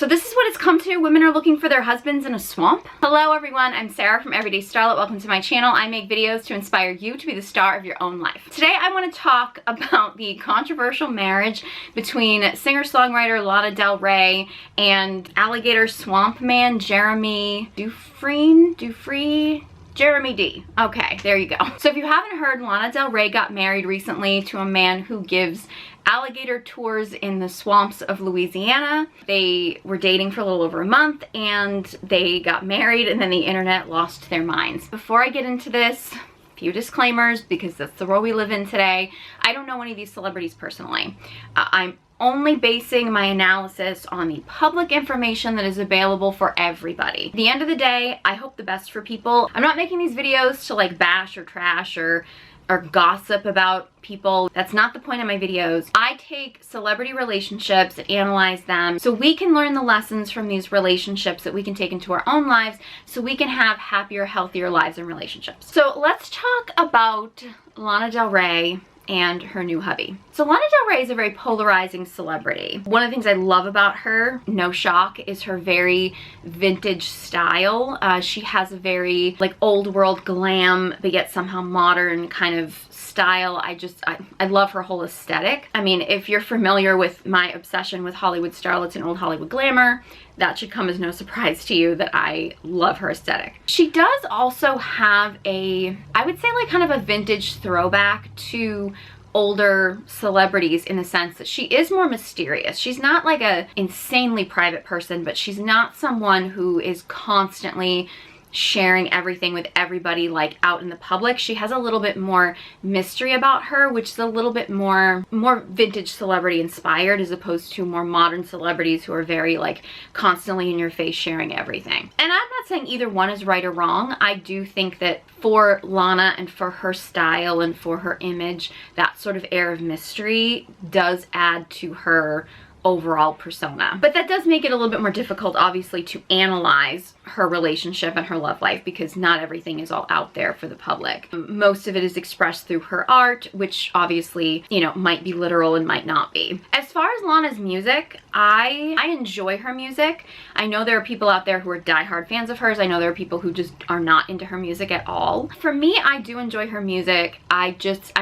So this is what it's come to. Women are looking for their husbands in a swamp. Hello everyone, I'm Sarah from Everyday Starlet. Welcome to my channel. I make videos to inspire you to be the star of your own life. Today I want to talk about the controversial marriage between singer-songwriter Lana Del Rey and alligator swamp man Jeremy Dufrene? Jeremy D. Okay, there you go. So if you haven't heard, Lana Del Rey got married recently to a man who gives alligator tours in the swamps of Louisiana. They were dating for a little over a month and they got married, and then the internet lost their minds. Before I get into this, a few disclaimers because that's the world we live in today. I don't know any of these celebrities personally. I'm only basing my analysis on the public information that is available for everybody. At the end of the day, I hope the best for people. I'm not making these videos to like bash or trash or gossip about people. That's not the point of my videos. I take celebrity relationships and analyze them so we can learn the lessons from these relationships that we can take into our own lives so we can have happier, healthier lives and relationships. So let's talk about Lana Del Rey and her new hubby. So Lana Del Rey is a very polarizing celebrity. One of the things I love about her, no shock, is her very vintage style. She has a very like old world glam, but yet somehow modern kind of style. I love her whole aesthetic. I mean, if you're familiar with my obsession with Hollywood starlets and old Hollywood glamour, that should come as no surprise to you that I love her aesthetic. She does also have a, I would say like kind of a vintage throwback to older celebrities in the sense that she is more mysterious. She's not like a insanely private person, but she's not someone who is constantly sharing everything with everybody like out in the public. She has a little bit more mystery about her, which is a little bit more vintage celebrity inspired as opposed to more modern celebrities who are very like constantly in your face sharing everything. And I'm not saying either one is right or wrong. I do think that for Lana and for her style and for her image, that sort of air of mystery does add to her overall persona. But that does make it a little bit more difficult, obviously, to analyze her relationship and her love life because not everything is all out there for the public. Most of it is expressed through her art, which obviously, you know, might be literal and might not be. As far as Lana's music, I enjoy her music. I know there are people out there who are diehard fans of hers. I know there are people who just are not into her music at all. For me, I do enjoy her music. I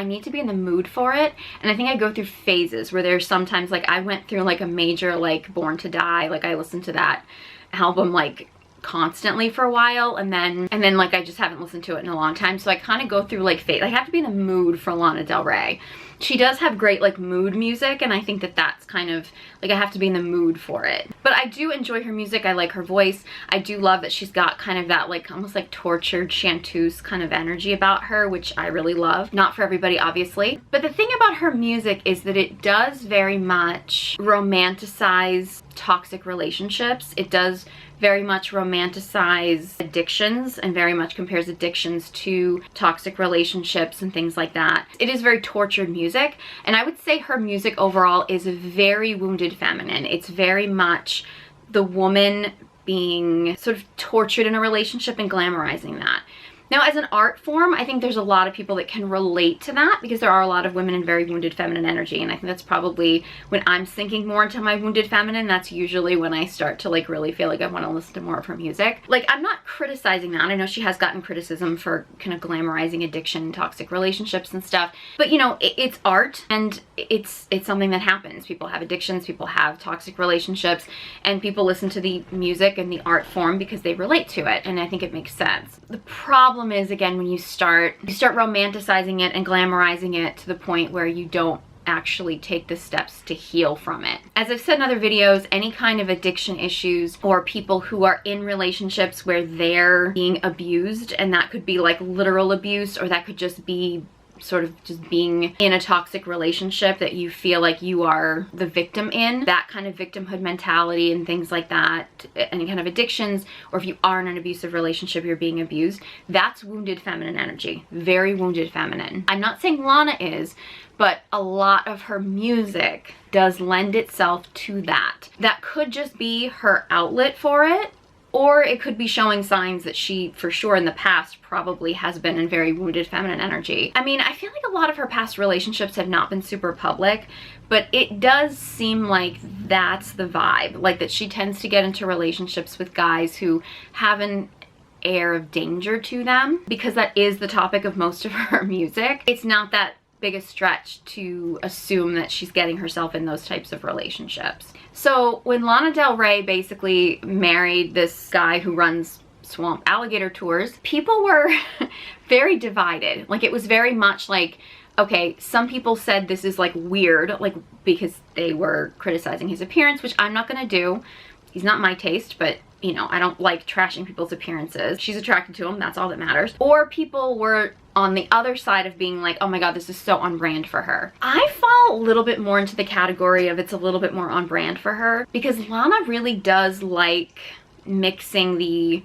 need to be in the mood for it. And I think I go through phases where there's sometimes like I went through like a major like Born to Die, like I listened to that album like constantly for a while, and then like I just haven't listened to it in a long time. So I kind of go through like phase. I have to be in the mood for Lana Del Rey. She does have great like mood music, and I think that that's kind of like I have to be in the mood for it. But I do enjoy her music. I like her voice. I do love that she's got kind of that like almost like tortured chanteuse kind of energy about her, which I really love. Not for everybody, obviously. But the thing about her music is that it does very much romanticize toxic relationships. It does very much romanticize addictions and very much compares addictions to toxic relationships and things like that. It is very tortured music, and I would say her music overall is very wounded feminine. It's very much the woman being sort of tortured in a relationship and glamorizing that. Now, as an art form, I think there's a lot of people that can relate to that because there are a lot of women in very wounded feminine energy, and I think that's probably when I'm sinking more into my wounded feminine, that's usually when I start to like really feel like I want to listen to more of her music. Like, I'm not criticizing that. I know she has gotten criticism for kind of glamorizing addiction and toxic relationships and stuff, but you know, it's art and it's something that happens. People have addictions, people have toxic relationships, and people listen to the music and the art form because they relate to it, and I think it makes sense. The problem is, again, when you start romanticizing it and glamorizing it to the point where you don't actually take the steps to heal from it. As I've said in other videos, any kind of addiction issues or people who are in relationships where they're being abused, and that could be like literal abuse, or that could just be sort of just being in a toxic relationship that you feel like you are the victim in, that kind of victimhood mentality and things like that, any kind of addictions, or if you are in an abusive relationship, you're being abused, that's wounded feminine energy. Very wounded feminine. I'm not saying Lana is, but a lot of her music does lend itself to that. That could just be her outlet for it, or it could be showing signs that she, for sure in the past, probably has been in very wounded feminine energy. I mean, I feel like a lot of her past relationships have not been super public, but it does seem like that's the vibe. Like that she tends to get into relationships with guys who have an air of danger to them, because that is the topic of most of her music. It's not that big a stretch to assume that she's getting herself in those types of relationships. So when Lana Del Rey basically married this guy who runs swamp alligator tours, people were very divided. Like it was very much like, okay, some people said this is like weird, like because they were criticizing his appearance, which I'm not gonna do. He's not my taste, but you know, I don't like trashing people's appearances. She's attracted to him, that's all that matters. Or people were on the other side of being like, oh my god, this is so on brand for her. I fall a little bit more into the category of it's a little bit more on brand for her, because Lana really does like mixing the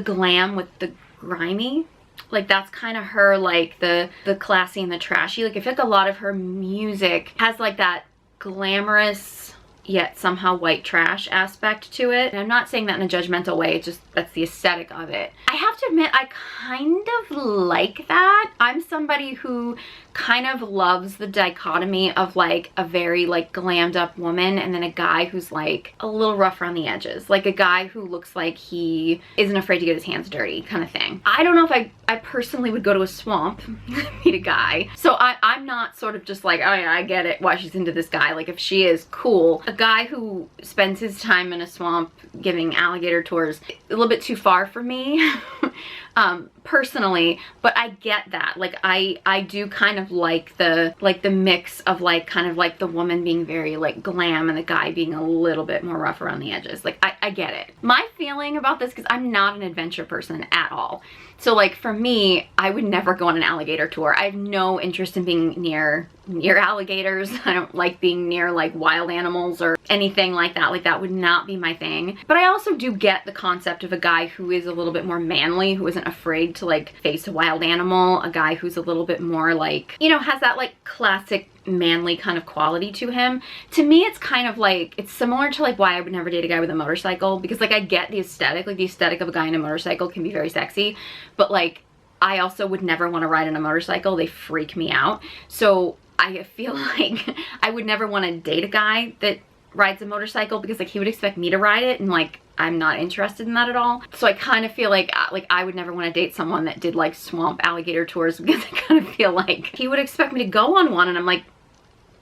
glam with the grimy. Like that's kind of her, like the classy and the trashy. Like I feel like a lot of her music has like that glamorous yet somehow white trash aspect to it. And I'm not saying that in a judgmental way, it's just that's the aesthetic of it. I have to admit, I kind of like that. I'm somebody who kind of loves the dichotomy of like a very like glammed up woman and then a guy who's like a little rough around the edges. Like a guy who looks like he isn't afraid to get his hands dirty kind of thing. I don't know if I personally would go to a swamp, meet a guy. So I'm not sort of just like, oh yeah, I get it why she's into this guy. Like if she is cool. A guy who spends his time in a swamp giving alligator tours, a little bit too far for me. Personally, but I get that. Like I do kind of like the mix of like kind of like the woman being very like glam and the guy being a little bit more rough around the edges. Like I get it. My feeling about this, because I'm not an adventure person at all. So like for me, I would never go on an alligator tour. I have no interest in being near alligators. I don't like being near like wild animals or anything like that. Like that would not be my thing. But I also do get the concept of a guy who is a little bit more manly, who isn't afraid to like face a wild animal, a guy who's a little bit more like, you know, has that like classic manly kind of quality to him. To me, it's kind of like, it's similar to like why I would never date a guy with a motorcycle, because like I get the aesthetic, like the aesthetic of a guy in a motorcycle can be very sexy, but like I also would never want to ride on a motorcycle. They freak me out. So I feel like I would never want to date a guy that rides a motorcycle, because like he would expect me to ride it and like I'm not interested in that at all. So I kind of feel like I would never want to date someone that did like swamp alligator tours, because I kind of feel like he would expect me to go on one and I'm like,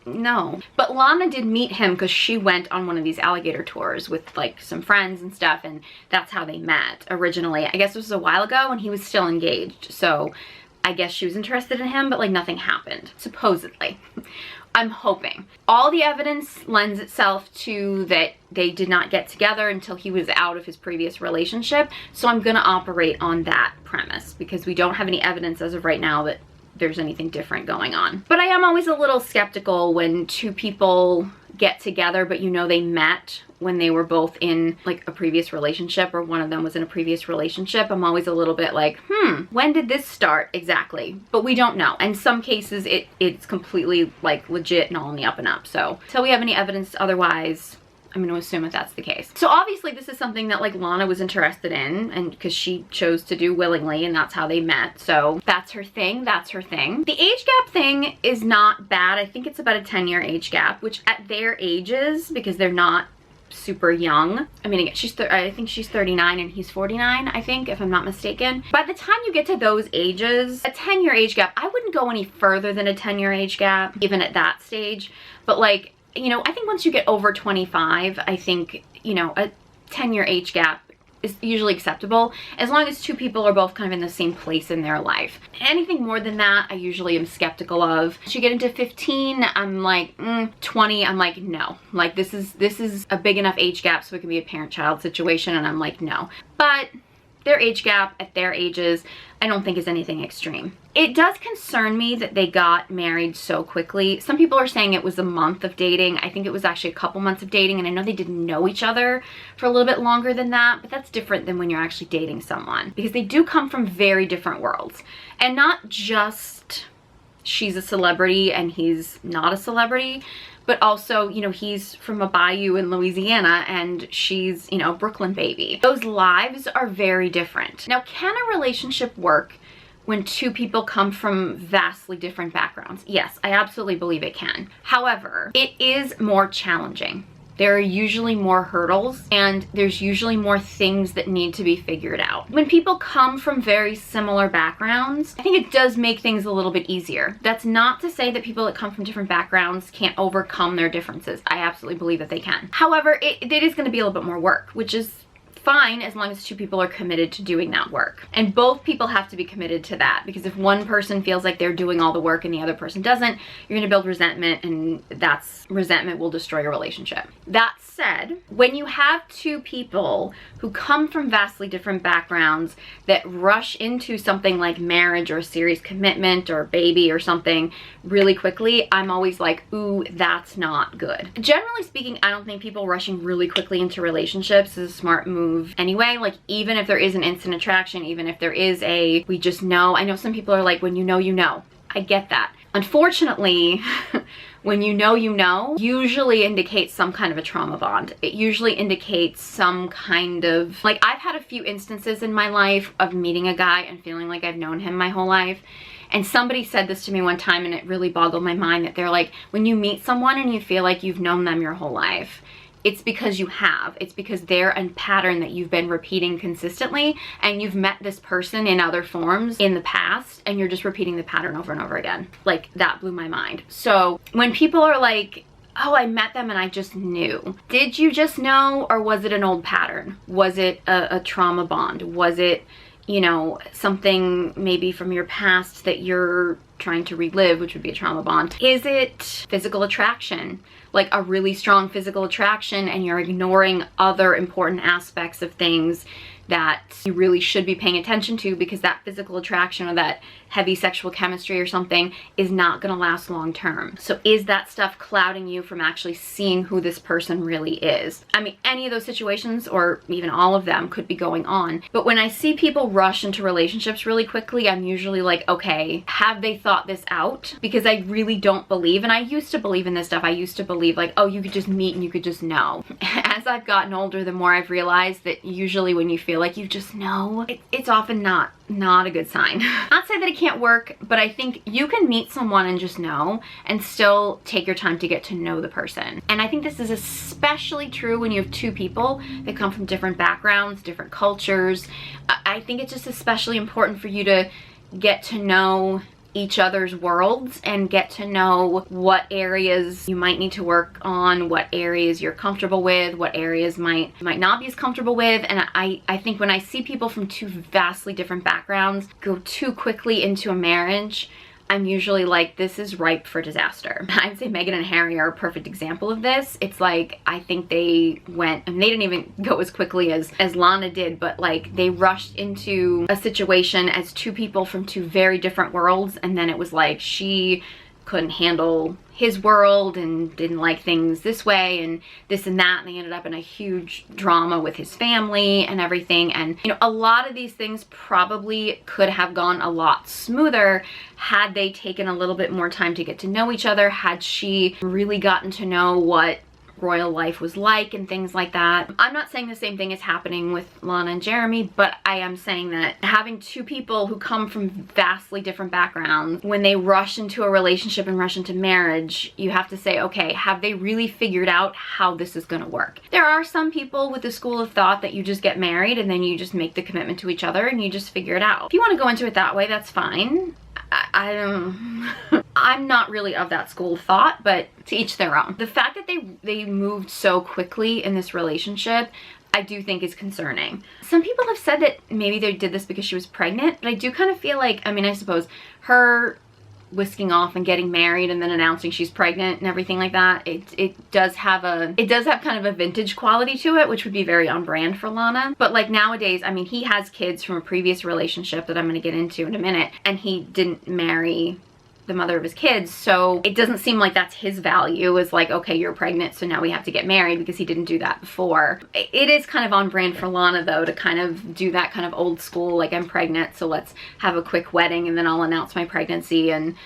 no. But Lana did meet him because she went on one of these alligator tours with like some friends and stuff, and that's how they met originally. I guess this was a while ago and he was still engaged, so I guess she was interested in him, but like nothing happened, supposedly. I'm hoping. All the evidence lends itself to that they did not get together until he was out of his previous relationship, so I'm gonna operate on that premise, because we don't have any evidence as of right now that there's anything different going on. But I am always a little skeptical when two people get together, but you know they met when they were both in like a previous relationship, or one of them was in a previous relationship. I'm always a little bit like, when did this start exactly? But we don't know. In some cases it's completely like legit and all in the up and up. So until we have any evidence otherwise, I'm going to assume that that's the case. So obviously this is something that like Lana was interested in, and because she chose to do willingly, and that's how they met. So that's her thing. That's her thing. The age gap thing is not bad. I think it's about a 10-year age gap, which at their ages, because they're not super young. I mean, again, I think she's 39 and he's 49, I think, if I'm not mistaken. By the time you get to those ages, a 10-year age gap, I wouldn't go any further than a 10-year age gap, even at that stage. But like, you know, I think once you get over 25, I think, you know, a 10-year age gap is usually acceptable, as long as two people are both kind of in the same place in their life. Anything more than that, I usually am skeptical of. Once you get into 15, I'm like, 20, I'm like, no. Like, this is a big enough age gap so it can be a parent-child situation, and I'm like, no. But their age gap at their ages, I don't think is anything extreme. It does concern me that they got married so quickly. Some people are saying it was a month of dating. I think it was actually a couple months of dating, and I know they didn't know each other for a little bit longer than that, but that's different than when you're actually dating someone, because they do come from very different worlds. And not just she's a celebrity and he's not a celebrity, but also, you know, he's from a bayou in Louisiana and she's, you know, Brooklyn baby. Those lives are very different. Now, can a relationship work when two people come from vastly different backgrounds? Yes, I absolutely believe it can. However, it is more challenging. There are usually more hurdles and there's usually more things that need to be figured out. When people come from very similar backgrounds, I think it does make things a little bit easier. That's not to say that people that come from different backgrounds can't overcome their differences. I absolutely believe that they can. However, it is going to be a little bit more work, which is fine as long as two people are committed to doing that work. And both people have to be committed to that, because if one person feels like they're doing all the work and the other person doesn't, you're gonna build resentment, and resentment will destroy your relationship. That said, when you have two people who come from vastly different backgrounds that rush into something like marriage or a serious commitment or a baby or something really quickly, I'm always like, ooh, that's not good. Generally speaking, I don't think people rushing really quickly into relationships is a smart move anyway. Like, even if there is an instant attraction, even if there is a we just know. I know some people are like, when you know, you know. I get that. Unfortunately, when you know, usually indicates some kind of a trauma bond. It usually indicates some kind of, like, I've had a few instances in my life of meeting a guy and feeling like I've known him my whole life. And somebody said this to me one time and it really boggled my mind, that they're like, when you meet someone and you feel like you've known them your whole life, it's because you have. It's because they're a pattern that you've been repeating consistently, and you've met this person in other forms in the past and you're just repeating the pattern over and over again. Like, that blew my mind. So when people are like, oh, I met them and I just knew. Did you just know, or was it an old pattern? Was it a trauma bond? Was it, you know, something maybe from your past that you're trying to relive, which would be a trauma bond? Is it physical attraction? Like a really strong physical attraction, and you're ignoring other important aspects of things that you really should be paying attention to, because that physical attraction or that heavy sexual chemistry or something is not going to last long term. So is that stuff clouding you from actually seeing who this person really is? I mean, any of those situations, or even all of them, could be going on. But when I see people rush into relationships really quickly, I'm usually like, okay, have they thought this out? Because I really don't believe, and I used to believe in this stuff. I used to believe like, oh, you could just meet and you could just know. As I've gotten older, the more I've realized that usually when you feel like you just know, it's often not a good sign. Not say that it can't work, but I think you can meet someone and just know, and still take your time to get to know the person. And I think this is especially true when you have two people that come from different backgrounds, different cultures. I think it's just especially important for you to get to know each other's worlds and get to know what areas you might need to work on, what areas you're comfortable with, what areas might not be as comfortable with. And I think when I see people from two vastly different backgrounds go too quickly into a marriage, I'm usually like, this is ripe for disaster. I'd say Meghan and Harry are a perfect example of this. It's like, I think they went, and they didn't even go as quickly as Lana did, but like, they rushed into a situation as two people from two very different worlds, and then it was like, she couldn't handle his world and didn't like things this way and this and that, and they ended up in a huge drama with his family and everything. And you know, a lot of these things probably could have gone a lot smoother had they taken a little bit more time to get to know each other, had she really gotten to know what royal life was like and things like that. I'm not saying the same thing is happening with Lana and Jeremy, but I am saying that having two people who come from vastly different backgrounds, when they rush into a relationship and rush into marriage, you have to say, okay, have they really figured out how this is going to work? There are some people with the school of thought that you just get married and then you just make the commitment to each other and you just figure it out. If you want to go into it that way, that's fine. I don't I'm not really of that school of thought, but to each their own. The fact that they moved so quickly in this relationship, I do think is concerning. Some people have said that maybe they did this because she was pregnant, but I do kind of feel like, I mean, I suppose her whisking off and getting married and then announcing she's pregnant and everything like that, it does have kind of a vintage quality to it, which would be very on brand for Lana. But like nowadays, I mean, he has kids from a previous relationship that I'm going to get into in a minute, and he didn't marry the mother of his kids, so it doesn't seem like that's his value, is like, okay, you're pregnant, so now we have to get married, because he didn't do that before. It is kind of on brand for Lana though to kind of do that kind of old school, like, I'm pregnant, so let's have a quick wedding and then I'll announce my pregnancy. And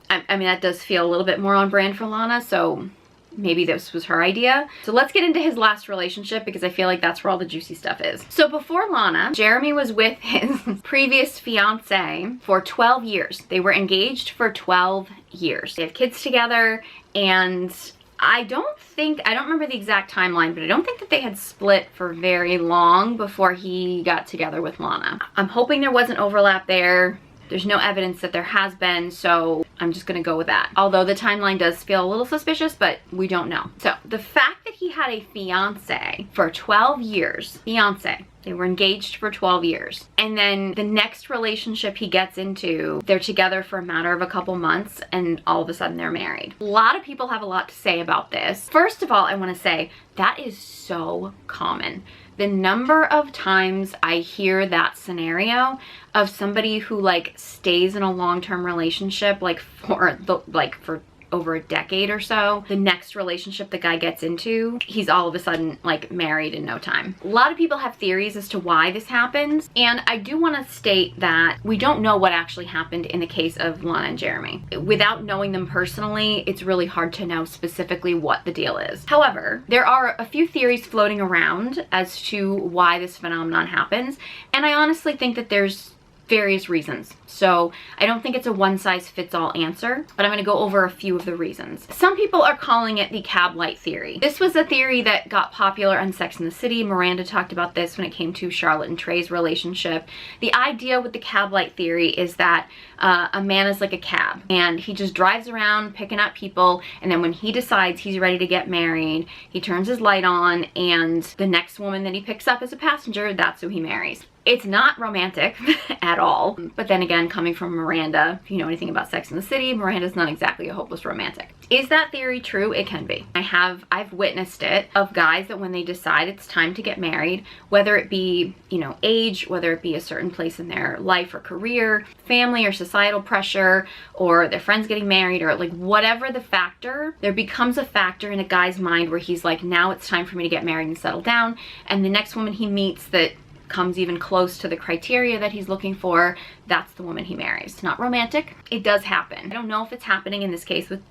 I mean, that does feel a little bit more on brand for Lana, so maybe this was her idea. So let's get into his last relationship because I feel like that's where all the juicy stuff is. So before Lana, Jeremy was with his previous fiance for 12 years. They were engaged for 12 years. They have kids together, and I don't remember the exact timeline, but I don't think that they had split for very long before he got together with Lana. I'm hoping there wasn't overlap there. There's no evidence that there has been, so I'm just gonna go with that. Although the timeline does feel a little suspicious, but we don't know. So the fact that he had a fiance for 12 years, they were engaged for 12 years. And then the next relationship he gets into, they're together for a matter of a couple months, and all of a sudden they're married. A lot of people have a lot to say about this. First of all, I wanna say that is so common. The number of times I hear that scenario of somebody who like stays in a long-term relationship for over a decade or so, the next relationship the guy gets into, he's all of a sudden like married in no time. A lot of people have theories as to why this happens, and I do want to state that we don't know what actually happened in the case of Lana and Jeremy. Without knowing them personally, it's really hard to know specifically what the deal is. However, there are a few theories floating around as to why this phenomenon happens, and I honestly think that there's various reasons. So I don't think it's a one-size-fits-all answer, but I'm going to go over a few of the reasons. Some people are calling it the cab light theory. This was a theory that got popular on Sex and the City. Miranda talked about this when it came to Charlotte and Trey's relationship. The idea with the cab light theory is that a man is like a cab, and he just drives around picking up people, and then when he decides he's ready to get married, he turns his light on, and the next woman that he picks up as a passenger, that's who he marries. It's not romantic at all. But then again, coming from Miranda, if you know anything about Sex and the City, Miranda's not exactly a hopeless romantic. Is that theory true? It can be. I've witnessed it of guys that when they decide it's time to get married, whether it be, you know, age, whether it be a certain place in their life or career, family or societal pressure, or their friends getting married, or like whatever the factor, there becomes a factor in a guy's mind where he's like, now it's time for me to get married and settle down. And the next woman he meets that comes even close to the criteria that he's looking for, that's the woman he marries. It's not romantic. It does happen. I don't know if it's happening in this case with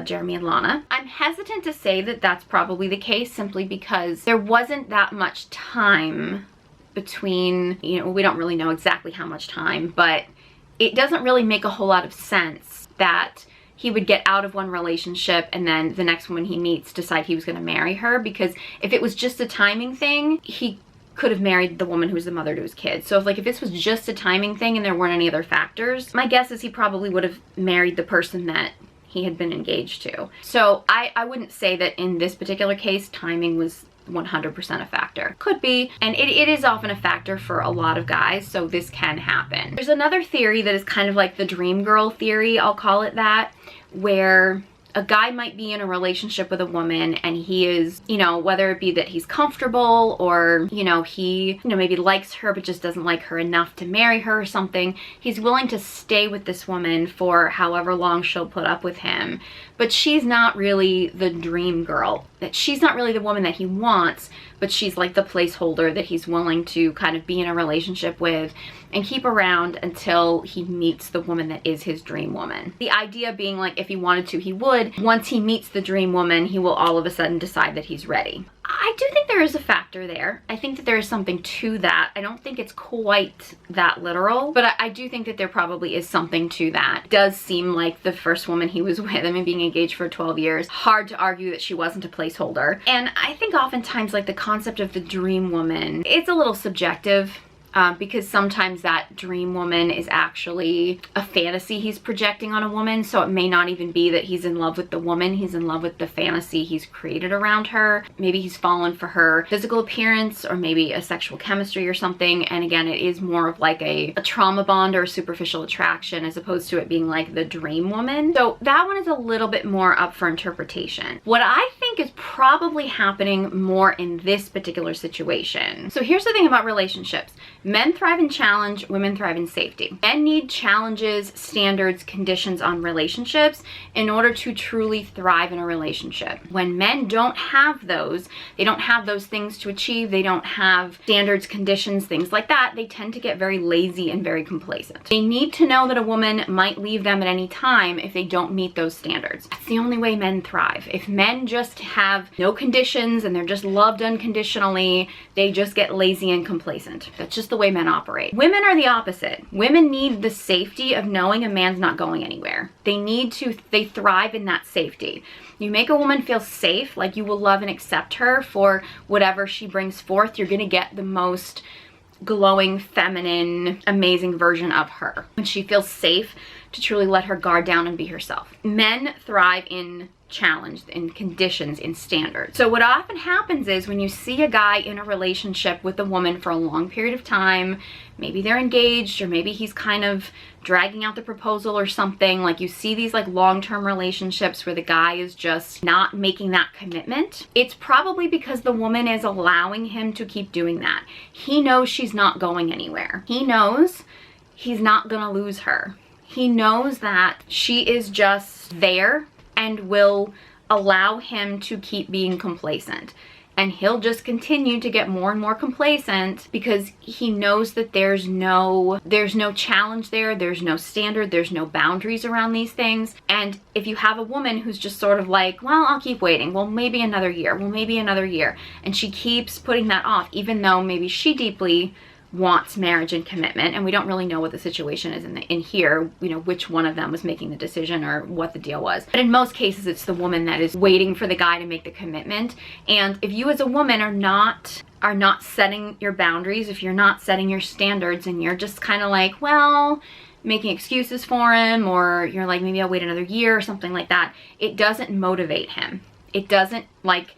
Jeremy and Lana. I'm hesitant to say that that's probably the case simply because there wasn't that much time between, you know, we don't really know exactly how much time, but it doesn't really make a whole lot of sense that he would get out of one relationship and then the next woman he meets decide he was going to marry her, because if it was just a timing thing, he could have married the woman who's the mother to his kids. So if this was just a timing thing and there weren't any other factors, my guess is he probably would have married the person that he had been engaged to. So I wouldn't say that in this particular case, timing was 100% a factor. Could be, and it is often a factor for a lot of guys, so this can happen. There's another theory that is kind of like the dream girl theory, I'll call it that, where a guy might be in a relationship with a woman and he is, you know, whether it be that he's comfortable or, you know, he, you know, maybe likes her but just doesn't like her enough to marry her or something. He's willing to stay with this woman for however long she'll put up with him, but she's not really the dream girl. That she's not really the woman that he wants, but she's like the placeholder that he's willing to kind of be in a relationship with and keep around until he meets the woman that is his dream woman. The idea being like if he wanted to, he would. Once he meets the dream woman, he will all of a sudden decide that he's ready. I do think there is a factor there. I think that there is something to that. I don't think it's quite that literal, but I do think that there probably is something to that. It does seem like the first woman he was with, I mean, being engaged for 12 years, hard to argue that she wasn't a placeholder. And I think oftentimes like the concept of the dream woman, it's a little subjective. Because sometimes that dream woman is actually a fantasy he's projecting on a woman, so it may not even be that he's in love with the woman, he's in love with the fantasy he's created around her. Maybe he's fallen for her physical appearance or maybe a sexual chemistry or something, and again, it is more of like a trauma bond or a superficial attraction as opposed to it being like the dream woman. So that one is a little bit more up for interpretation. What I think is probably happening more in this particular situation. So here's the thing about relationships. Men thrive in challenge, women thrive in safety. Men need challenges, standards, conditions on relationships in order to truly thrive in a relationship. When men don't have those, they don't have those things to achieve, they don't have standards, conditions, things like that, they tend to get very lazy and very complacent. They need to know that a woman might leave them at any time if they don't meet those standards. That's the only way men thrive. If men just have no conditions and they're just loved unconditionally, they just get lazy and complacent. That's just the way men operate. Women are the opposite. Women need the safety of knowing a man's not going anywhere. They thrive in that safety. You make a woman feel safe, like you will love and accept her for whatever she brings forth, you're gonna get the most glowing, feminine, amazing version of her. When she feels safe to truly let her guard down and be herself. Men thrive in challenge, in conditions, in standards. So what often happens is when you see a guy in a relationship with a woman for a long period of time, maybe they're engaged or maybe he's kind of dragging out the proposal or something, like you see these like long-term relationships where the guy is just not making that commitment, it's probably because the woman is allowing him to keep doing that. He knows she's not going anywhere. He knows he's not gonna lose her. He knows that she is just there and will allow him to keep being complacent. And he'll just continue to get more and more complacent because he knows that there's no challenge there, there's no standard, there's no boundaries around these things. And if you have a woman who's just sort of like, well, I'll keep waiting, well, maybe another year, well, maybe another year, and she keeps putting that off, even though maybe she deeply wants marriage and commitment, and we don't really know what the situation is in here, you know, which one of them was making the decision or what the deal was. But in most cases, it's the woman that is waiting for the guy to make the commitment. And if you as a woman are not setting your boundaries, if you're not setting your standards and you're just kind of like, well, making excuses for him, or you're like, maybe I'll wait another year or something like that, it doesn't motivate him. It doesn't like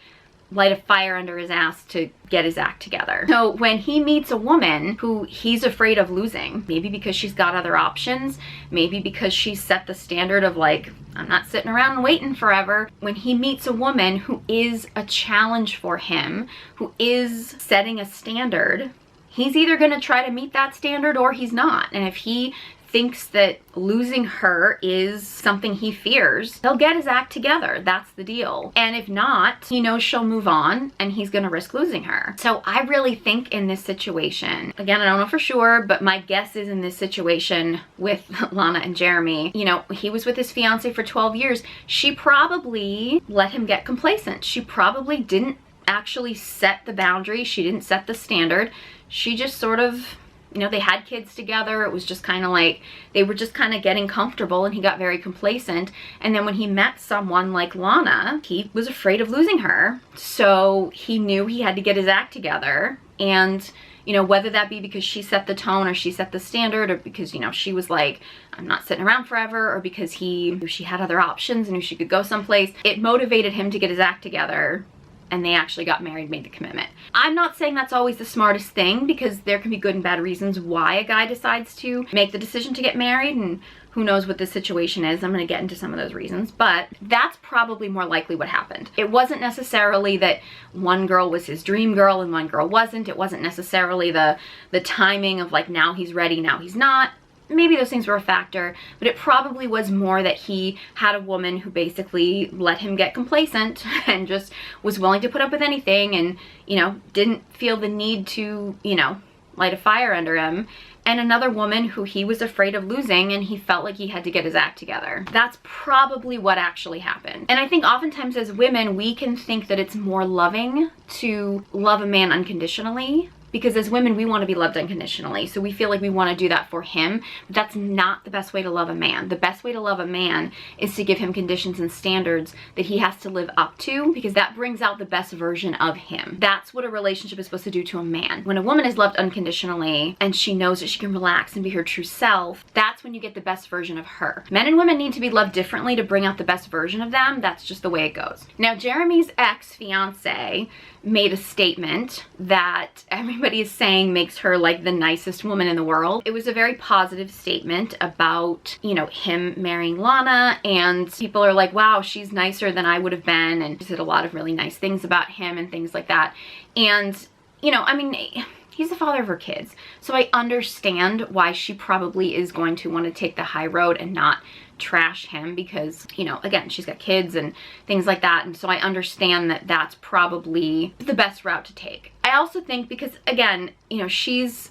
light a fire under his ass to get his act together. So when he meets a woman who he's afraid of losing, maybe because she's got other options, maybe because she's set the standard of like, I'm not sitting around waiting forever. When he meets a woman who is a challenge for him, who is setting a standard, he's either gonna try to meet that standard or he's not. And if he thinks that losing her is something he fears, he'll get his act together. That's the deal. And if not, he knows she'll move on and he's gonna risk losing her. So I really think in this situation, again, I don't know for sure, but my guess is in this situation with Lana and Jeremy, you know, he was with his fiance for 12 years. She probably let him get complacent. She probably didn't actually set the boundary. She didn't set the standard. She just sort of, you know, they had kids together. It was just kind of like, they were just kind of getting comfortable and he got very complacent. And then when he met someone like Lana, he was afraid of losing her. So he knew he had to get his act together. And, you know, whether that be because she set the tone or she set the standard, or because, you know, she was like, I'm not sitting around forever, or because he knew she had other options and knew she could go someplace, it motivated him to get his act together. And they actually got married, made the commitment. I'm not saying that's always the smartest thing, because there can be good and bad reasons why a guy decides to make the decision to get married, and who knows what the situation is. I'm gonna get into some of those reasons, but that's probably more likely what happened. It wasn't necessarily that one girl was his dream girl and one girl wasn't. It wasn't necessarily the timing of like, now he's ready, now he's not. Maybe those things were a factor, but it probably was more that he had a woman who basically let him get complacent and just was willing to put up with anything, and, you know, didn't feel the need to, you know, light a fire under him. And another woman who he was afraid of losing and he felt like he had to get his act together. That's probably what actually happened. And I think oftentimes as women, we can think that it's more loving to love a man unconditionally, because as women, we want to be loved unconditionally. So we feel like we want to do that for him. But that's not the best way to love a man. The best way to love a man is to give him conditions and standards that he has to live up to, because that brings out the best version of him. That's what a relationship is supposed to do to a man. When a woman is loved unconditionally and she knows that she can relax and be her true self, that's when you get the best version of her. Men and women need to be loved differently to bring out the best version of them. That's just the way it goes. Now, Jeremy's ex-fiance made a statement that everybody is saying makes her like the nicest woman in the world. It was a very positive statement about, you know, him marrying Lana, and people are like, wow, she's nicer than I would have been, and she said a lot of really nice things about him and things like that. And, you know, I mean, he's the father of her kids. So I understand why she probably is going to want to take the high road and not trash him because, you know, again, she's got kids and things like that. And so I understand that that's probably the best route to take. I also think because, again, you know, she's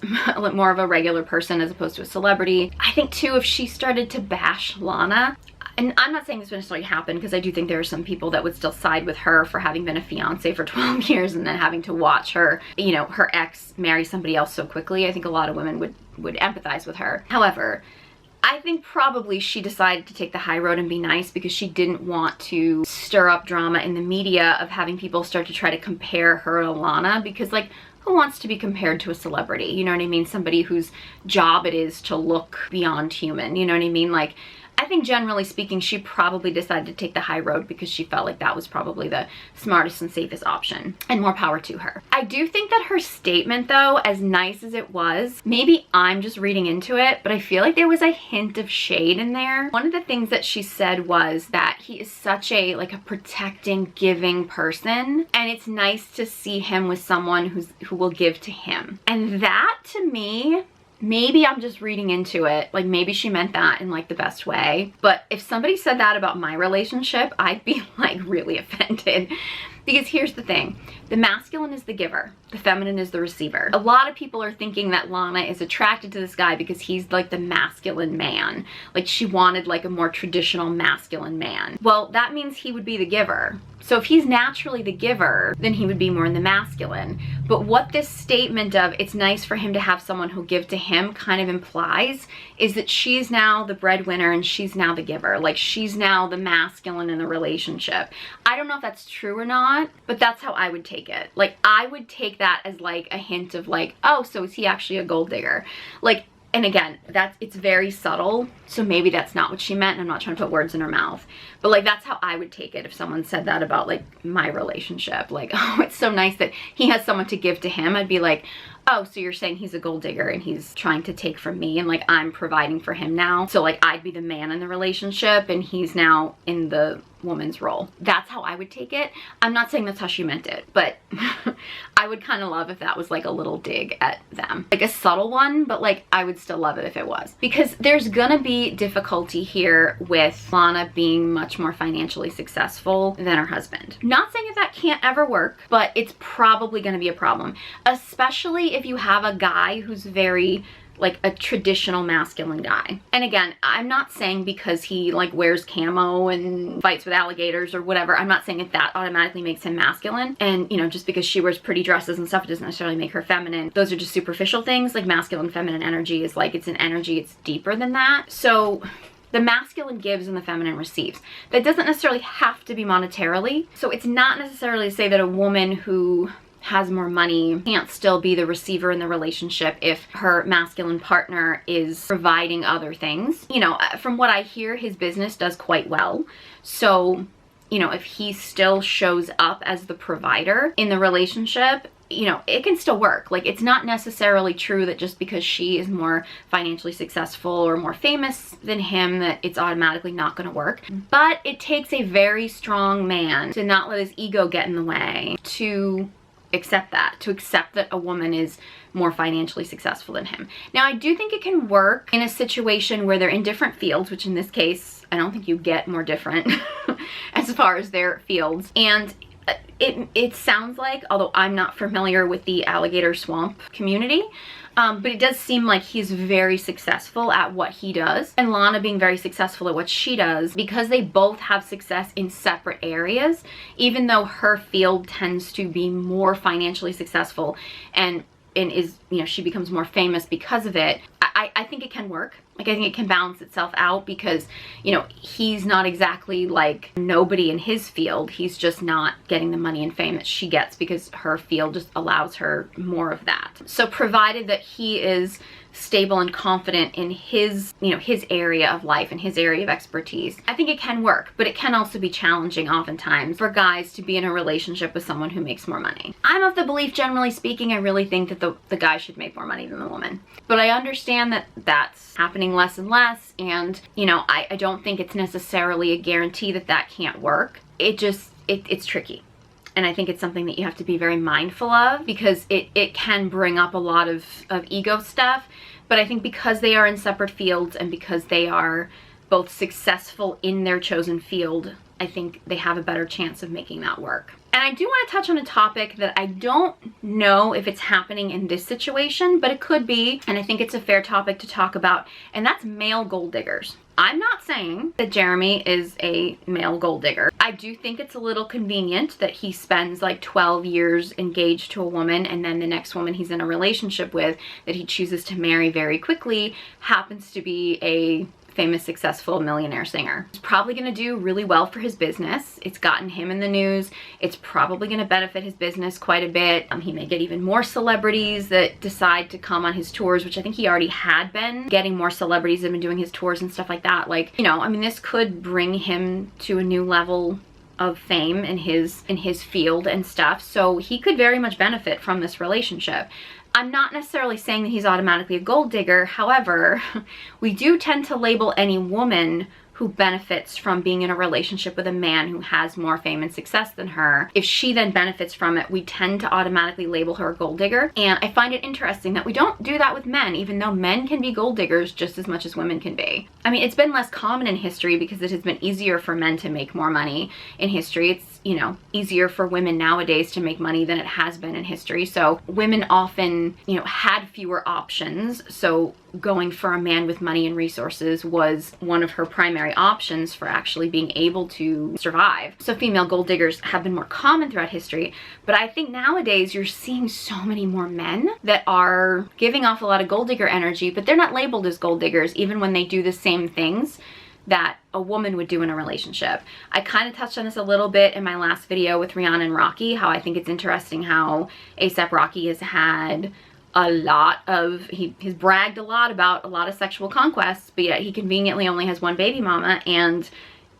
more of a regular person as opposed to a celebrity. I think too, if she started to bash Lana, and I'm not saying this would necessarily happen because I do think there are some people that would still side with her for having been a fiance for 12 years and then having to watch her, you know, her ex marry somebody else so quickly. I think a lot of women would empathize with her. However, I think probably she decided to take the high road and be nice because she didn't want to stir up drama in the media of having people start to try to compare her to Lana, because, like, who wants to be compared to a celebrity? You know what I mean? Somebody whose job it is to look beyond human. You know what I mean? Like, I think generally speaking, she probably decided to take the high road because she felt like that was probably the smartest and safest option, and more power to her. I do think that her statement, though, as nice as it was, maybe I'm just reading into it, but I feel like there was a hint of shade in there. One of the things that she said was that he is such a, like, a protecting, giving person, and it's nice to see him with someone who will give to him. And that, to me, maybe I'm just reading into it, like maybe she meant that in like the best way, but if somebody said that about my relationship, I'd be like really offended. Because here's the thing, the masculine is the giver, the feminine is the receiver. A lot of people are thinking that Lana is attracted to this guy because he's like the masculine man. Like she wanted like a more traditional masculine man. Well, that means he would be the giver. So if he's naturally the giver, then he would be more in the masculine. But what this statement of it's nice for him to have someone who'll give to him kind of implies is that she's now the breadwinner and she's now the giver. Like she's now the masculine in the relationship. I don't know if that's true or not, but that's how I would take it. Like I would take that as like a hint of like, oh, so is he actually a gold digger? Like, and again, it's very subtle, so maybe that's not what she meant, and I'm not trying to put words in her mouth. But like, that's how I would take it if someone said that about like my relationship. Like, oh, it's so nice that he has someone to give to him. I'd be like, oh, so you're saying he's a gold digger and he's trying to take from me and like I'm providing for him now. So like I'd be the man in the relationship and he's now in the woman's role. That's how I would take it. I'm not saying that's how she meant it, but I would kind of love if that was like a little dig at them. Like a subtle one, but like I would still love it if it was. Because there's gonna be difficulty here with Lana being much more financially successful than her husband. Not saying that can't ever work, but it's probably gonna be a problem. Especially if you have a guy who's very like a traditional masculine guy. And again, I'm not saying because he like wears camo and fights with alligators or whatever, I'm not saying that that automatically makes him masculine. And you know, just because she wears pretty dresses and stuff, it doesn't necessarily make her feminine. Those are just superficial things. Like masculine, feminine energy is like, it's an energy, it's deeper than that. So the masculine gives and the feminine receives. That doesn't necessarily have to be monetarily. So it's not necessarily to say that a woman who has more money can't still be the receiver in the relationship if her masculine partner is providing other things. You know, from what I hear, his business does quite well. So, you know, if he still shows up as the provider in the relationship, you know, it can still work. Like, it's not necessarily true that just because she is more financially successful or more famous than him that it's automatically not going to work. But it takes a very strong man to not let his ego get in the way to accept that a woman is more financially successful than him. Now, I do think it can work in a situation where they're in different fields, which in this case, I don't think you get more different as far as their fields. And it sounds like, although I'm not familiar with the alligator swamp community, but it does seem like he's very successful at what he does, and Lana being very successful at what she does, because they both have success in separate areas. Even though her field tends to be more financially successful and is, you know, she becomes more famous because of it, I think it can work. Like, I think it can balance itself out because, you know, he's not exactly like nobody in his field. He's just not getting the money and fame that she gets because her field just allows her more of that. So provided that he is stable and confident in his, you know, his area of life and his area of expertise, I think it can work, but it can also be challenging oftentimes for guys to be in a relationship with someone who makes more money. I'm of the belief, generally speaking, I really think that the guy should make more money than the woman. But I understand that that's happening less and less, and, you know, I don't think it's necessarily a guarantee that that can't work. It's tricky. And I think it's something that you have to be very mindful of, because it can bring up a lot of ego stuff. But I think because they are in separate fields and because they are both successful in their chosen field, I think they have a better chance of making that work. And I do want to touch on a topic that I don't know if it's happening in this situation, but it could be, and I think it's a fair topic to talk about, and that's male gold diggers. I'm not saying that Jeremy is a male gold digger. I do think it's a little convenient that he spends like 12 years engaged to a woman, and then the next woman he's in a relationship with that he chooses to marry very quickly happens to be a famous, successful millionaire singer. It's probably going to do really well for his business. It's gotten him in the news. It's probably going to benefit his business quite a bit. He may get even more celebrities that decide to come on his tours, which I think he already had been getting more celebrities that have been doing his tours and stuff like that. Like, you know, I mean, this could bring him to a new level of fame in his field and stuff. So he could very much benefit from this relationship. I'm not necessarily saying that he's automatically a gold digger. However, we do tend to label any woman who benefits from being in a relationship with a man who has more fame and success than her. If she then benefits from it, we tend to automatically label her a gold digger. And I find it interesting that we don't do that with men, even though men can be gold diggers just as much as women can be. I mean, it's been less common in history because it has been easier for men to make more money in history. It's, you know, easier for women nowadays to make money than it has been in history. So women often, you know, had fewer options. So going for a man with money and resources was one of her primary options for actually being able to survive. So female gold diggers have been more common throughout history, but I think nowadays you're seeing so many more men that are giving off a lot of gold digger energy, but they're not labeled as gold diggers even when they do the same things that a woman would do in a relationship. I kind of touched on this a little bit in my last video with Rihanna and Rocky, how I think it's interesting how ASAP Rocky has had a lot of, he's bragged a lot about a lot of sexual conquests, but yet he conveniently only has one baby mama, and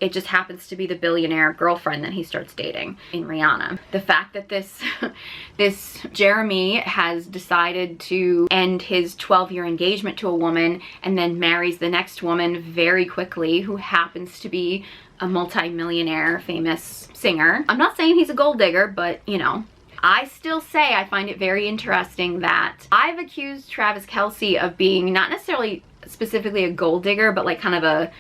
it just happens to be the billionaire girlfriend that he starts dating in Rihanna. The fact that this Jeremy has decided to end his 12-year engagement to a woman and then marries the next woman very quickly, who happens to be a multi-millionaire famous singer. I'm not saying he's a gold digger, but you know, I still say I find it very interesting that I've accused Travis Kelce of being not necessarily specifically a gold digger, but like kind of a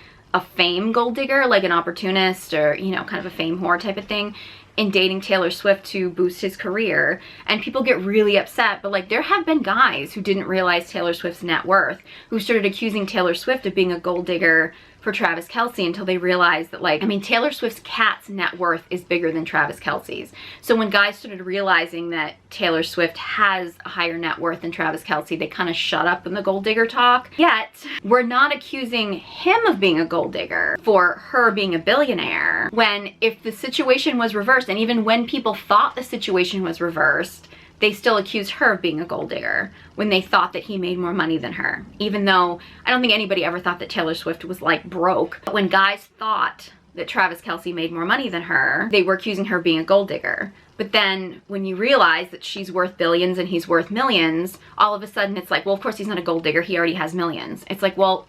fame gold digger, like an opportunist, or, you know, kind of a fame whore type of thing, in dating Taylor Swift to boost his career. And people get really upset, but like there have been guys who didn't realize Taylor Swift's net worth, who started accusing Taylor Swift of being a gold digger for Travis Kelce until they realized that, like, I mean, Taylor Swift's cat's net worth is bigger than Travis Kelce's. So when guys started realizing that Taylor Swift has a higher net worth than Travis Kelce, they kind of shut up in the gold digger talk. Yet, we're not accusing him of being a gold digger for her being a billionaire, when if the situation was reversed, and even when people thought the situation was reversed, they still accused her of being a gold digger when they thought that he made more money than her. Even though I don't think anybody ever thought that Taylor Swift was like broke. But when guys thought that Travis Kelce made more money than her, they were accusing her of being a gold digger. But then when you realize that she's worth billions and he's worth millions, all of a sudden it's like, well, of course he's not a gold digger, he already has millions. It's like, well,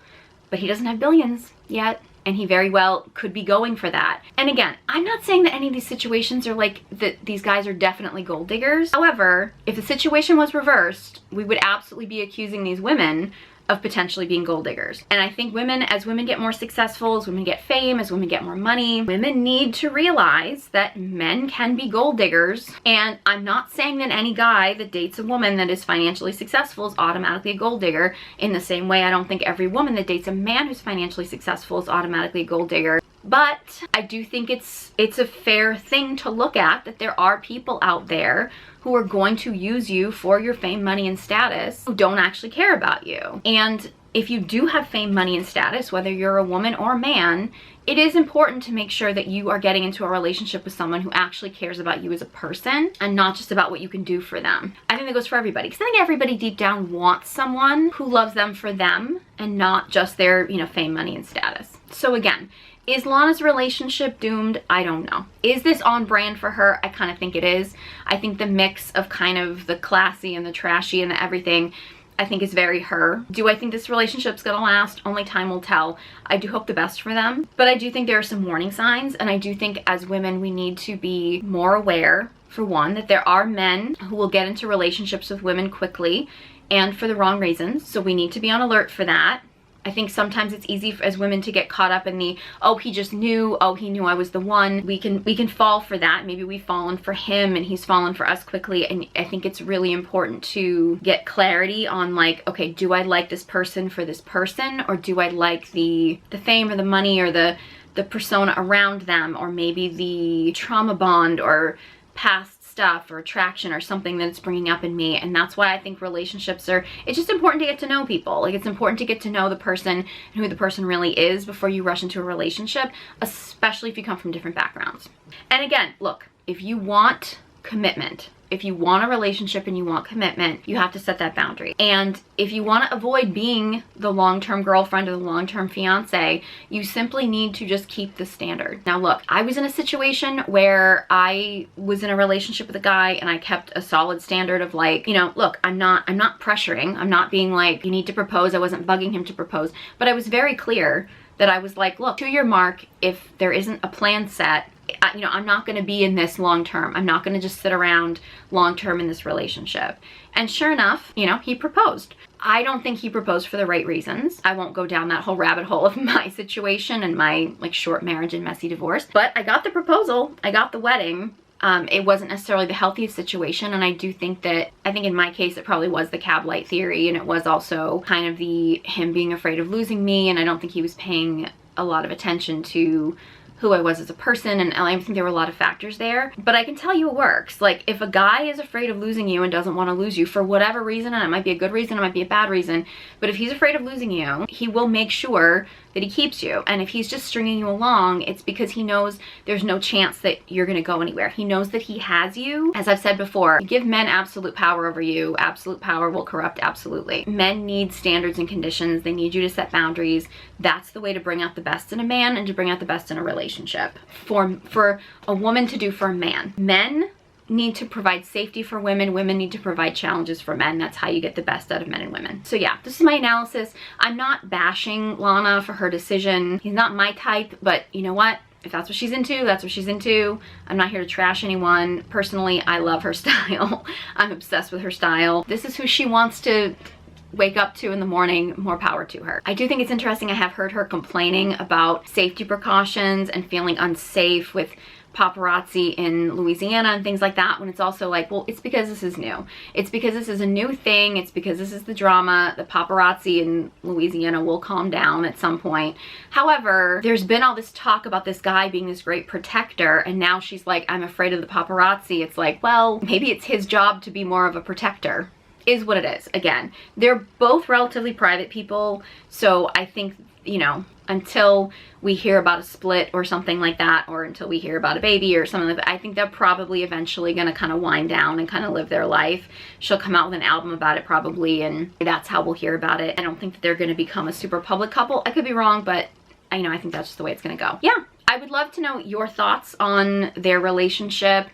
but he doesn't have billions yet. And he very well could be going for that. And again, I'm not saying that any of these situations are like that these guys are definitely gold diggers. However, if the situation was reversed, we would absolutely be accusing these women of potentially being gold diggers. And I think women, as women get more successful, as women get fame, as women get more money, women need to realize that men can be gold diggers. And I'm not saying that any guy that dates a woman that is financially successful is automatically a gold digger. In the same way, I don't think every woman that dates a man who's financially successful is automatically a gold digger. But I do think it's a fair thing to look at, that there are people out there who are going to use you for your fame, money, and status, who don't actually care about you. And if you do have fame, money, and status, whether you're a woman or a man, it is important to make sure that you are getting into a relationship with someone who actually cares about you as a person and not just about what you can do for them. I think that goes for everybody, because I think everybody deep down wants someone who loves them for them and not just their, you know, fame, money, and status. So again, is Lana's relationship doomed? I don't know. Is this on brand for her? I kind of think it is. I think the mix of kind of the classy and the trashy and the everything, I think is very her. Do I think this relationship's gonna last? Only time will tell. I do hope the best for them, but I do think there are some warning signs, and I do think as women we need to be more aware for one, that there are men who will get into relationships with women quickly and for the wrong reasons. So we need to be on alert for that. I think sometimes it's easy as women to get caught up in the, oh, he just knew, oh, he knew I was the one. We can fall for that. Maybe we've fallen for him and he's fallen for us quickly. And I think it's really important to get clarity on, like, okay, do I like this person for this person, or do I like the fame or the money or the persona around them, or maybe the trauma bond or past stuff or attraction or something that it's bringing up in me. And that's why I think relationships are, it's just important to get to know people. Like, it's important to get to know the person and who the person really is before you rush into a relationship, especially if you come from different backgrounds. And again, look, if you want commitment, if you want a relationship and you want commitment, you have to set that boundary. And if you want to avoid being the long-term girlfriend or the long-term fiance, you simply need to just keep the standard. Now look, I was in a situation where I was in a relationship with a guy and I kept a solid standard of, like, you know, look, I'm not pressuring. I'm not being like, you need to propose. I wasn't bugging him to propose, but I was very clear that I was like, look, to your mark, if there isn't a plan set, you know, I'm not going to be in this long term. I'm not going to just sit around long term in this relationship. And sure enough, you know, he proposed. I don't think he proposed for the right reasons. I won't go down that whole rabbit hole of my situation and my, like, short marriage and messy divorce. But I got the proposal. I got the wedding. It wasn't necessarily the healthiest situation, and I do think that, I think in my case it probably was the cab light theory, and it was also kind of the him being afraid of losing me, and I don't think he was paying a lot of attention to who I was as a person, and I think there were a lot of factors there. But I can tell you it works. Like, if a guy is afraid of losing you and doesn't want to lose you for whatever reason, and it might be a good reason, it might be a bad reason, but if he's afraid of losing you, he will make sure that he keeps you. And if he's just stringing you along, it's because he knows there's no chance that you're gonna go anywhere. He knows that he has you. As I've said before, you give men absolute power over you, absolute power will corrupt absolutely. Men need standards and conditions. They need you to set boundaries. That's the way to bring out the best in a man and to bring out the best in a relationship. For a woman to do for a man. Men need to provide safety for women. Women need to provide challenges for men. That's how you get the best out of men and women. So yeah, this is my analysis. I'm not bashing Lana for her decision. He's not my type, but you know what? If that's what she's into, that's what she's into. I'm not here to trash anyone. Personally, I love her style. I'm obsessed with her style. This is who she wants to wake up to in the morning. More power to her. I do think it's interesting. I have heard her complaining about safety precautions and feeling unsafe with paparazzi in Louisiana and things like that, when it's also like, well, it's because this is new. It's because this is a new thing. It's because this is the drama. The paparazzi in Louisiana will calm down at some point. However, there's been all this talk about this guy being this great protector, and now she's like, I'm afraid of the paparazzi. It's like, well, maybe it's his job to be more of a protector. Is what it is. Again, they're both relatively private people, so I think, you know, until we hear about a split or something like that, or until we hear about a baby or something like that, I think they're probably eventually gonna kind of wind down and kind of live their life. She'll come out with an album about it probably, and that's how we'll hear about it. I don't think that they're gonna become a super public couple. I could be wrong, but I think that's just the way it's gonna go. Yeah. I would love to know your thoughts on their relationship,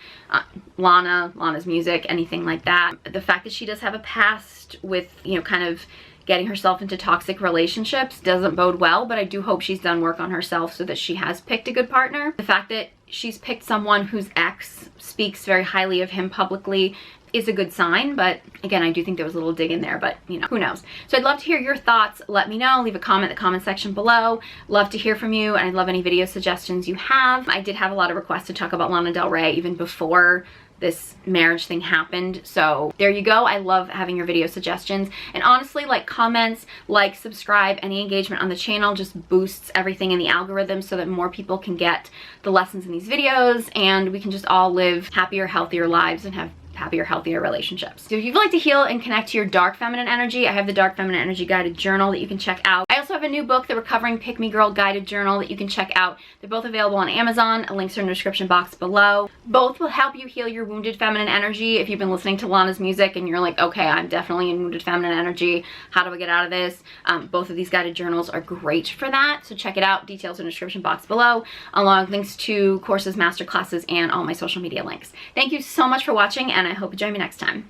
Lana's music, anything like that. The fact that she does have a past with, you know, kind of getting herself into toxic relationships doesn't bode well, but I do hope she's done work on herself so that she has picked a good partner. The fact that she's picked someone whose ex speaks very highly of him publicly is a good sign, but again, I do think there was a little dig in there, but you know, who knows. So I'd love to hear your thoughts. Let me know. Leave a comment in the comment section below. Love to hear from you, and I'd love any video suggestions you have. I did have a lot of requests to talk about Lana Del Rey even before this marriage thing happened, so there you go. I love having your video suggestions, and honestly, like, comments, like, subscribe, any engagement on the channel just boosts everything in the algorithm so that more people can get the lessons in these videos, and we can just all live happier, healthier lives and have happier, healthier relationships. So if you'd like to heal and connect to your dark feminine energy, I have the Dark Feminine Energy Guided Journal that you can check out. I also have a new book, the Recovering Pick Me Girl Guided Journal, that you can check out. They're both available on Amazon. Links are in the description box below. Both will help you heal your wounded feminine energy. If you've been listening to Lana's music and you're like, okay, I'm definitely in wounded feminine energy, how do I get out of this? Both of these guided journals are great for that, so check it out. Details in the description box below, along with links to courses, masterclasses, and all my social media links. Thank you so much for watching, and I hope you join me next time.